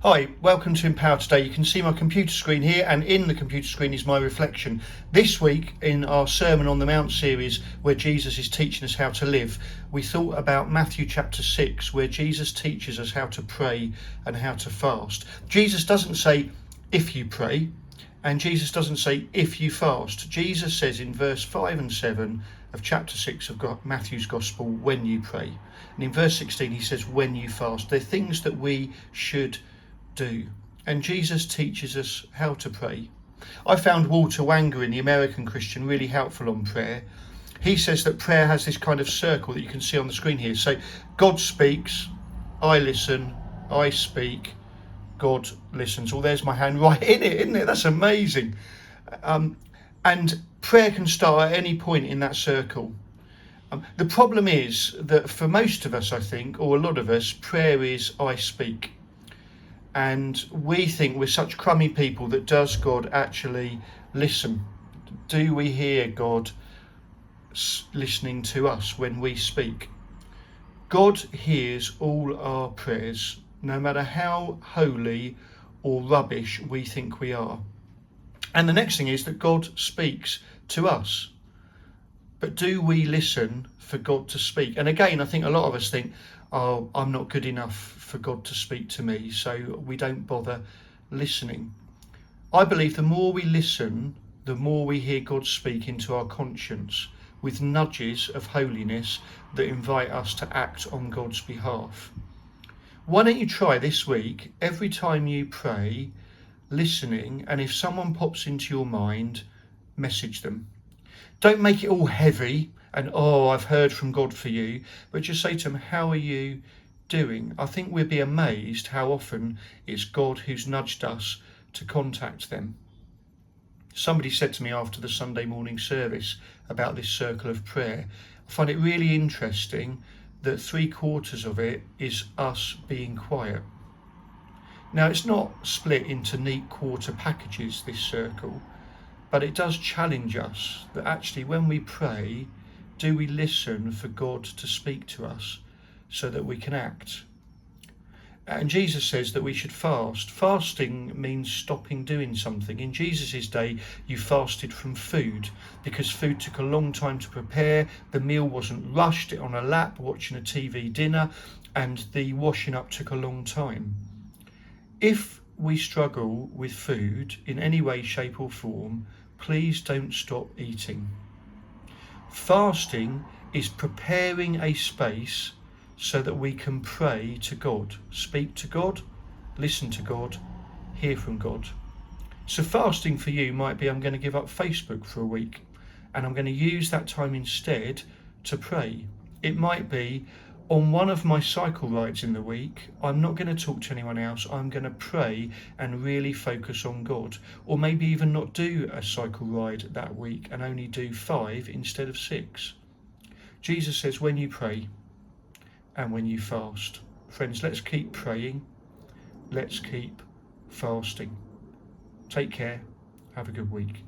Hi, welcome to Empower Today. You can see my computer screen here, and in the computer screen is my reflection. This week in our Sermon on the Mount series, where Jesus is teaching us how to live, we thought about Matthew chapter 6, where Jesus teaches us how to pray and how to fast. Jesus doesn't say if you pray, and Jesus doesn't say if you fast. Jesus says in verse 5 and 7 of chapter 6 of Matthew's Gospel, when you pray. And in verse 16 he says when you fast. They're things that we should do. And Jesus teaches us how to pray. I found Walter Wanger in the American Christian really helpful on prayer. He says that prayer has this kind of circle that you can see on the screen here. So God speaks, I listen, I speak, God listens. Oh, there's my hand right in it, isn't it? That's amazing. And prayer can start at any point in that circle. The problem is that for most of us, I think, or a lot of us, prayer is I speak. And we think we're such crummy people that does God actually listen? Do we hear God listening to us when we speak? God hears all our prayers, no matter how holy or rubbish we think we are. And the next thing is that God speaks to us. But do we listen for God to speak? And again, I think a lot of us think, oh, I'm not good enough for God to speak to me, so we don't bother listening. I believe the more we listen, the more we hear God speak into our conscience with nudges of holiness that invite us to act on God's behalf. Why don't you try this week, every time you pray, listening, and if someone pops into your mind, message them. Don't make it all heavy and, oh, I've heard from God for you, but just say to them, how are you doing? I think we'll be amazed how often it's God who's nudged us to contact them. Somebody said to me after the Sunday morning service about this circle of prayer, I find it really interesting that 3/4 of it is us being quiet. Now, it's not split into neat quarter packages, this circle, but it does challenge us that actually when we pray, do we listen for God to speak to us so that we can act? And Jesus says that we should fast. Fasting means stopping doing something. In Jesus' day, you fasted from food because food took a long time to prepare. The meal wasn't rushed on a lap watching a TV dinner, and the washing up took a long time. If we struggle with food in any way, shape or form, please don't stop eating. Fasting is preparing a space so that we can pray to God, speak to God, listen to God, hear from God. So fasting for you might be, I'm going to give up Facebook for a week and I'm going to use that time instead to pray. It might be, on one of my cycle rides in the week, I'm not going to talk to anyone else. I'm going to pray and really focus on God. Or maybe even not do a cycle ride that week and only do 5 instead of 6. Jesus says when you pray and when you fast. Friends, let's keep praying. Let's keep fasting. Take care. Have a good week.